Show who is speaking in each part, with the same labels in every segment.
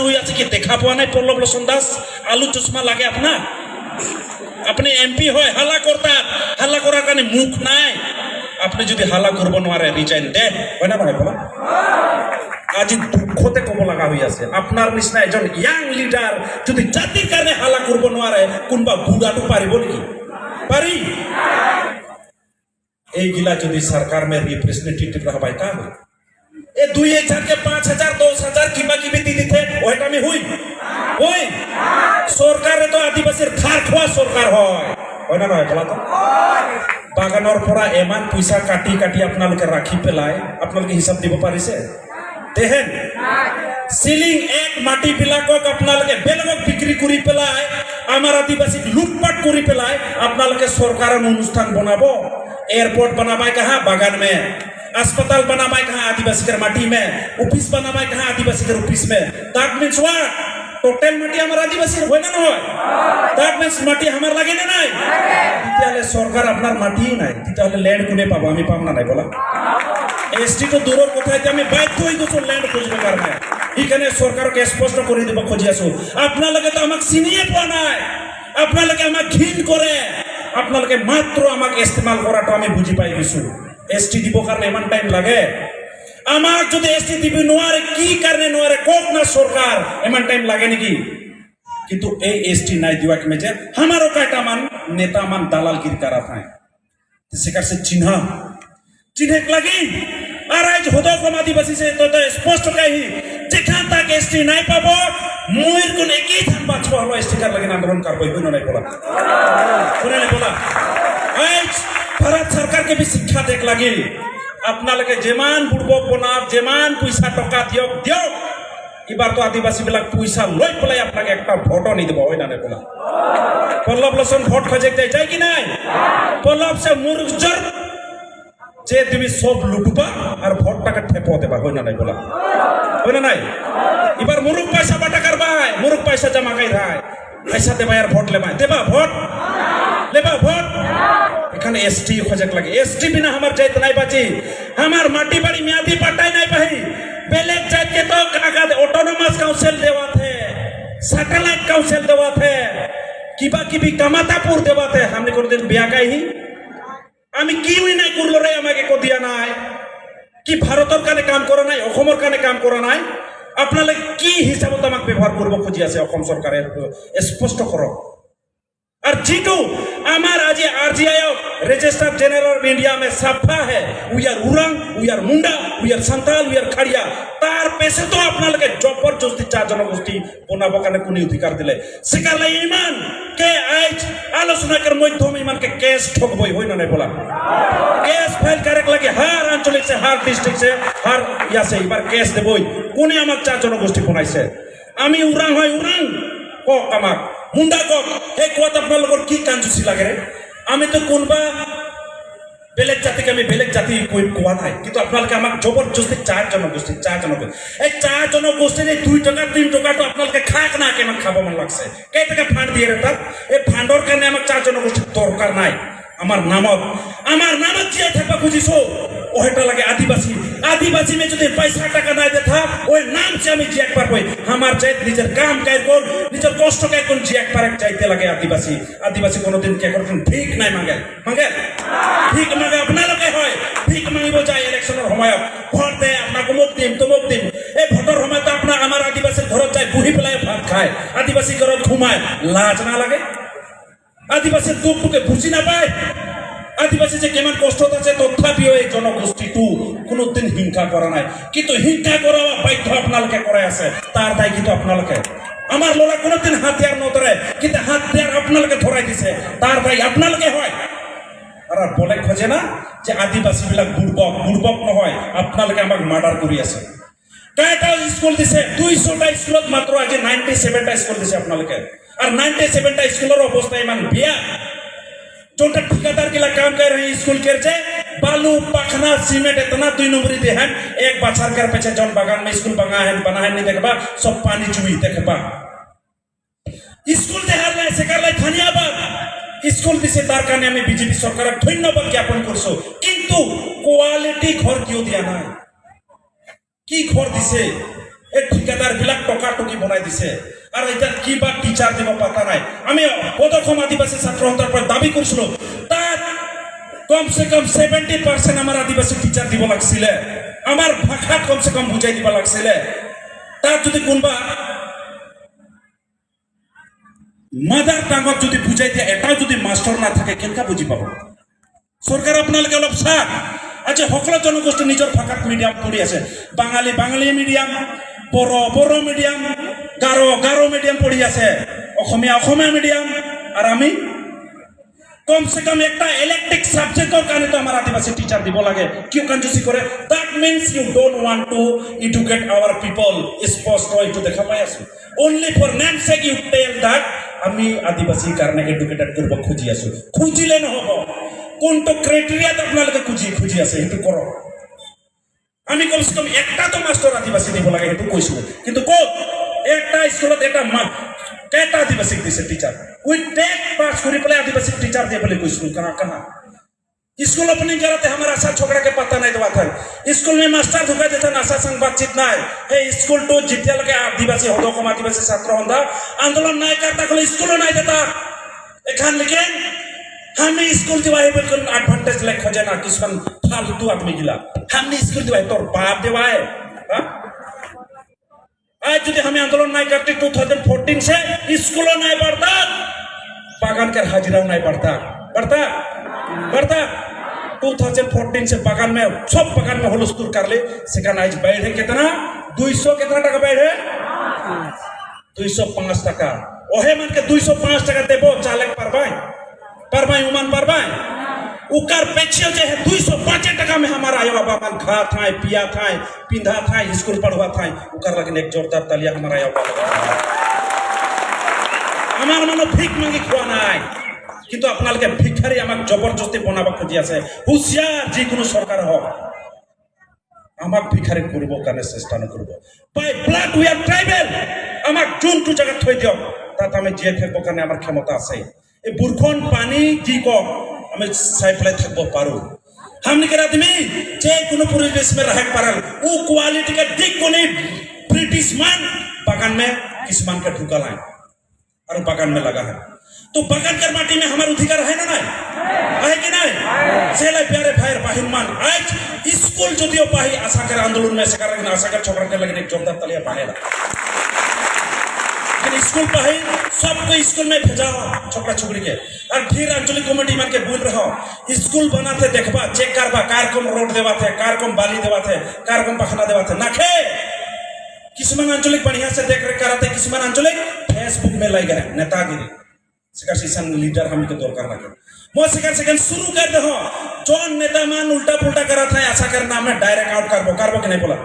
Speaker 1: हुई আছে কি দেখা পাওয়া নাই পল্লব লোচন দাস আলু চশমা লাগে আপনার আপনি এমপি হয় হাল্লা করতা হাল্লা করার কারণে মুখ নাই আপনি যদি হাল্লা করব নোৱাৰে রিজাইন দেন হয় না নহয় বলা আজি দুঃখতে কব লাগা হই আছে আপনার নিচিনা এজন ইয়াং লিডার যদি জাতির কারণে হাল্লা করব নোৱাৰে কোনবা বুড়াটো পারিব নেকি পারি এইগিলা যদি সরকার মে রিপ্রেজেন্টেটিভ रहबाय ता ए 2000 के 5000 2000 কিবা কিবি দি দিতে ওইটা আমি হই ওই সরকারে তো আদিবাসীর ধার খোয়া সরকার হয় হয় না নয় বলা তো বাগানর পরা এমান পয়সা কাটি কাটি আপনালোকে রাখি পেলায় আপনালোকে হিসাব দিব পারিছে দেখেন সিলিং এক মাটি বিলাকক আপনালোকে বেলগক বিক্রি করি পেলায় আমার আদিবাসী লুটপাট করি পেলায় আপনালোকে সরকারের অনুষ্ঠান বানাবো एयरपोर्ट बनाबाई कहाँ बागान में अस्पताल बनाबाई कहाँ आदिवासी के माटी में ऑफिस बनाबाई कहाँ आदिवासी के ऑफिस में दैट मींस व्हाट टोटल माटी हमार आदिवासी होय ना नय दैट मींस माटी हमार লাগে না নাই তাহলে সরকার আপনার মাটি নাই তাহলে ল্যান্ড কোনে পাবো আমি পাম না নাই বলা এসটি তো দূরের কথাইতে আমি বাধ্য হই গেছো ল্যান্ড খুঁজবে কারণে এখানে সরকারকে স্পষ্ট করে দিব খুঁজি আসো আপনারা তো আমাক চিনিয়ে পোৱা নাই আপনারা আমাক ঘিন করে আপনাদেরকে মাত্র আমাকে ইস্তেমাল করাটা আমি বুঝি পাই গেছো এসটি দিব কারণে এমন টাইম লাগে আমার যদি এসটি দিবি নোয়ারে কি কারণে নোয়ারে কোক না সরকার এমন টাইম লাগে নাকি কিন্তু এই এসটি নাই দিবা কি মেজে আমারও কাটা মান নেতা মান দালালগিরি করা থাকে সেকার সে চিহ্না চিহ্নে লাগি আর আজ হদক আদিবাসী সে তো স্পষ্ট কই যেখান তক এসটি নাই পাবো মুইর কোন একই থান বাঁচবো হলো এসটি কার লাগি আন্দোলন করবই হইনো নাই বলা শুনে বলা আজ ভারত সরকারকে भी শিক্ষা দেখ লাগে আপনালকে যেমান বুড়বক বনাব যেমান পয়সা টাকা দিয়ক দিয়ক এবার তো আদিবাসী বিলাক পয়সা লই পেলাই আপনাকে একটা ভোটও নি দেব হয় না রে বলা পল্লব লোচন ভোট খোঁজে যায় কি নাই পল্লব সে মুরজর যে তুমি সব লুটবা আর ভোটটাকে ঠেপো দেবা হয় না নাই বলা হয় না নাই এবার মুরুক পয়সা বাটা করবাই মুরুক পয়সা জমা কই রায় পয়সা দেবা আর ভোট লেবা দেবা ভোট লেবা ভোট এখানে এসটি খোঁজক লাগে এসটি বিনা আমার যাইতে নাই বাঁচি আমার মাটি বাড়ি মেয়াদি পাটাই নাই পাই বেলেগ যাইতে তো কাগজ অটোনোমাস কাউন্সিল দেওয়া থে স্যাটেলাইট কাউন্সিল দেওয়া থে কিবা কিবি কামাতাপুর দেওয়া থে हमने কোনদিন বিয়া কাইহি আমি কি হই নাই করলো রে আমাকে কো দিয়া নাই কি ভারতের কানে কাম করা নাই অসমৰ কানে কাম করা নাই আপনালে কি হিসাবত আমাক ব্যবহার করব খুঁজি আছে অসম সরকারের স্পষ্ট করো और जीटू हमार आज RGI registered general of India में साफा है we are Oraon we are Munda we are Santal we are Kharia तार पैसे तो अपना लगे जबरदस्ती चार जनगोष्ठी बनाबो काने कोनी अधिकार दिले सेकाले ईमान के आज आलोचना कर मध्यम ईमान के केस ठोकबई होय ना बोला केस फाइल करे लगे हर आंचलिक से हर डिस्ट्रिक्ट से हर या से एबार केस देबई कोने আমাক চার জনগোষ্ঠী বনাইছে আমি উরাং হয় উরাং ক আমাক মুন্ডা কক এই কথা আপনাদের কি কাঞ্জুসি লাগে রে আমি তো কোনবা বেলেগ জাতিকে আমি বেলেগ জাতি কই কোয়া নাই কিন্তু আপনাদেরকে আমাক জবরদস্তি চার জনগোষ্ঠী এই চার জনগোষ্ঠীর এই 2 টাকা 3 টাকা তো আপনাদেরকে খাক না কেমন খাবো মন লাগছে কয় টাকা ফান্ড দিয়ে রে তার এই ফান্ডর কারণে আমাক চার জনগোষ্ঠীর দরকার নাই আমার নামক জিয়া থাকবা খুঁজিছো ওইটা লাগে आदिवासी में जो पैसा टाका ना देता वो नाम से हमें जिया पार कोई हमार चाहे निजर काम काय कोन निजर कष्ट काय कोन जिया पार चाहते लगे आदिवासी कोनो दिन क्या करन ठीक नहीं मांगे ठीक मांगे अपना लगे होय ठीक मांगिबो जाय इलेक्शनर समय भोट दे अपना को तमुक दिन ए भोटर समय तो अपना हमार आदिवासी घर जाय बुही पेलाय भात खाय आदिवासी घर घुमाय लाज ना लगे आदिवासी दुख के बुझी ना पाए आदिवासी যে কেমন কষ্ট আছে তথাপিও এই জনগোষ্ঠীটো কোনোদিন হিংসা করা নাই কিন্তু হিংসা করা বাধ্য আপনালকে করে আছে তার দায় কিন্তু আপনালকে আমার লোলা কোনোদিন হাতিয়ার নধরে কিন্তু হাতিয়ার আপনালকে ধরাই দিছে তার দায় আপনালকে হয় আর বলে খোঁজে না যে আদিবাসী বিলাক বুড়বক নহয় আপনালকে আমাক মার্ডার করি আছে কয়টা স্কুল দিছে 200টা স্কুলত মাত্র আজ 97টা স্কুল দিছে আপনালকে আর 97টা স্কুলের অবস্থা ইমান বিয়া जोटा ठेकेदार के काम कर रहे हैं स्कूल के बालू पखना सीमेंट इतना 2 नंबरी दे हैं एक बछर कर पीछे जन बागान में स्कूल बना है नहीं देखबा सब पानी चुई देखबा स्कूल दे हर से कर लाई धन्यवाद स्कूल दिसे तार काने আমি বিজেপি সরকারক ধন্যবাদ জ্ঞাপন করছো কিন্তু কোয়ালিটি ঘর কিও দিয়া নাই কি ঘর দিছে এই ঠিকাদার বিলাক টকা টকি বনাই দিছে আর এটা কিবা টিচার দিব পাতা নাই আমি পদক্ষম আদিবাসী ছাত্র সন্থাৰ পৰা দাবী কৰিছিলো তাত কমসে কম 70% আমার আদিবাসী টিচার দিব লাগছিলে আমার ভাষা কমসে কম বুঝাই দিব লাগছিলে তাত যদি কোনবা মাদার টাঙত যদি বুঝাই দিয়া এটাও যদি মাস্টার না থাকে কেনকা বুঝি পাব সরকার আপনালোকে অলপ চাক আচ্ছা সকলো জনগোষ্ঠী নিজৰ ভাষাত মিডিয়াম পঢ়ি আছে বাঙালি বাঙালি মিডিয়াম বড়ো বড়ো মিডিয়াম গাৰো গাৰো মিডিয়াম পঢ়ি আছে অসমীয়া অসমীয়া মিডিয়াম আর আমি कम से कम एक इलेक्ट्रिक सब्जेक्ट कारण तो हमारा आदिवासी टीचर দিব লাগে क्यों कंजूसी करे that means you don't want to educate our people स्पष्ट হয়তো দেখা পাই আছো only for namesake you tell that আমি আদিবাসী কারণে এডুকেটেড করব খুঁজি আছো খুঁজিলে নহব কোনটো ক্রাইটেরিয়া আপনাদের খুঁজি আছে এটো করো আমি কমসে কম একটা তো মাস্টার আদিবাসী দিব লাগে এটো কইছো কিন্তু কোত একটা স্কুলত এটা কেটা আদিবাসী দিছে টিচার উই টেক पास करी पले आदिवासी टीचर दे बोले कोई कहाँ स्कूल ओपनिंग कराते हमारा आशा छोकरा के पता नहीं दवा था स्कूल में मास्टर धोखा देता आशा संग बातचीत ना है स्कूल तो जितिया लगे आदिवासी होदो कम आदिवासी छात्र होंदा आंदोलन नहीं करता कोई स्कूल नहीं देता एखान लेकिन हमें स्कूल दिवाई बिल्कुल एडवांटेज ले खोजे ना किसकन फालतू आदमी गिला हमने स्कूल दिवाई तोर बाप दिवाए आज जो हमें आंदोलन नहीं करते 2014 से स्कूल नहीं बढ़ता बागान के हाजिरा नहीं बढ़ता 2014 से बागान में सब बागान में हुलस्थुल कर ले सेकंड आज बैठे कितना 200 कितना टका बैठे 205 टका ओहे मन के 205 टका देबो चालक परबाई उमान परबाई उकर पेछियो जे है 205 टका में हमारा आयो बाबा मन खा था पिया था पिंधा था स्कूल पढ़वा था उकर लगन एक जोरदार तालिया हमारा आयो बाबा আমার মনে ভিক মাগি খোয়া নাই কিন্তু আপনাদের ভিখারি আমাক জবরদস্তি বনাবা খুঁজি আছে হুঁশিয়ার যে কোনো সরকার হোক আমাক ভিখারি করব কানে চেষ্টা নকৰিব by blood we are tribal আমাক যোনটো জায়গা থৈ দিয়ক তাত আমি জিয়ে থাকব কানে আমার ক্ষমতা আছে এই বুরখন পানি কি কক আমি সাইফলাই থাকব পারো हमने के आदमी जे कोनो परिवेश में रह पारल वो क्वालिटी का दिख कोने ब्रिटिश मान बागान में किसमान का ढुका लाए और बागान में लगा है तो बागान कर माटी में हमारा अधिकार है ना नहीं है कि नहीं सेला प्यारे भाई बाहिमान आज स्कूल जो दियो पाही आशा कर आंदोलन में सकार लेकिन आशा कर छोकरा के लगे एक जोरदार तालियां पाहेला लेकिन स्कूल पाही सबको स्कूल में भेजा छोकरा छोकरी के और फिर आंचलिक कमेटी मान के बोल रहा स्कूल बनाते देखबा चेक करबा कार्यक्रम रोड देवा थे कार्यक्रम बाली देवा थे कार्यक्रम पखना देवा थे नाखे किसमान आंचलिक बढ़िया से देख रेख कराते किसमान आंचलिक फेसबुक में लग गए नेतागिरी शिकार सीसन लीडर हम के दरकार लगे मो शिकार सेकंड शुरू कर दे हो जोन नेता मान उल्टा पुल्टा करा था आशा कर नाम में डायरेक्ट आउट करबो कि नहीं बोला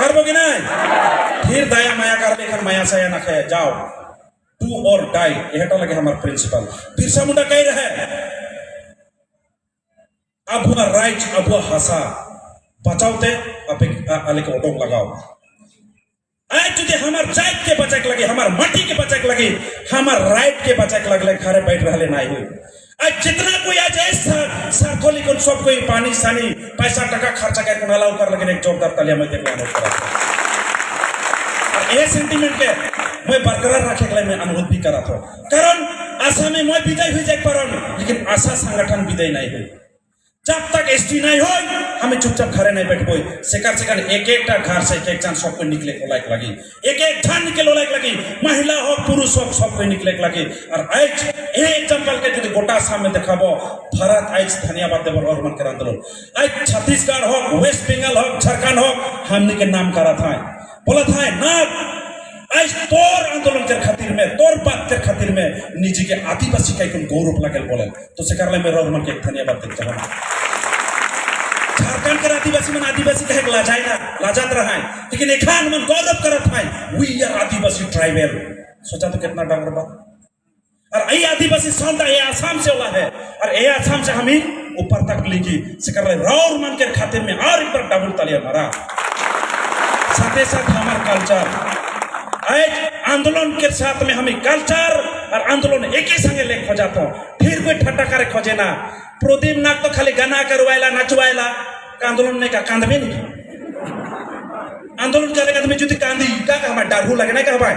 Speaker 1: करबो कि नहीं फिर दया माया कर लेखन माया साया ना खाए जाओ डू और डाई एटा लगे हमार प्रिंसिपल बिरसा मुंडा कह रहे अब हुआ राइट अब हुआ हसा बचाओते अपे आले को ओटोक लगाओ आज जो हमार जात के बचाक लगे हमार माटी के बचाक लगे हमार राइट के बचाक लगले घरे बैठ रहले नहीं हुई आज जितना कोई आज सार्थोली को सब कोई पानी सानी पैसा टका खर्चा के कोनाला कर लगे एक जोरदार तालियां में देने अनुरोध करा और ये सेंटीमेंट के मैं बरकरार रखे के लिए मैं अनुरोध भी करा था कारण आशा में मैं विदाई हुई जाए पारन लेकिन आशा संगठन विदाई नहीं हुई जब तक एसटी नहीं हो हमें चुपचाप घरे नहीं बैठबो सेकार सेकार एक घर से एक जन सबको निकले को लायक लगी एक जन निकले लायक लगी महिला हो पुरुष हो सबको निकले लगी और आज ए एग्जांपल के जो गोटा सामने देखाबो भारत आज धन्यवाद देवर और मन कर आंदोलन आज छत्तीसगढ़ हो वेस्ट बंगाल हो झारखंड हो हमने के नाम करा था बोला था ना आज तोर आंदोलन के खातिर में तोर बात के खातिर में निजी के आदिवासी का एक गौरव लगल बोले तो सेकार ले मेरा मन के धन्यवाद देता हूं झारखंड के आदिवासी मन आदिवासी कहे लाजात रहा है लेकिन एखान मन गौरव करत है वी आर आदिवासी ट्राइबल सोचा तो कितना डर बात और ये आदिवासी साउंड ये आसाम से वाला है और ये आसाम से हम ही ऊपर तक लिखी सेकार ले राउर मन के खातिर में और एक बार डबल तालियां मारा साथ ही साथ हमारा कल्चर आज आंदोलन के साथ में हमें कल्चर और आंदोलन एक ही संगे ले खोजाता हूँ फिर कोई ठट्टा करे खोजे ना प्रदीप नाग तो खाली गाना करवाएला नचवाएला आंदोलन नहीं का कांद भी नहीं আন্দোলন করে তুমি যদি কান্দি কা কাহবা ডারহু লাগে না কাহবা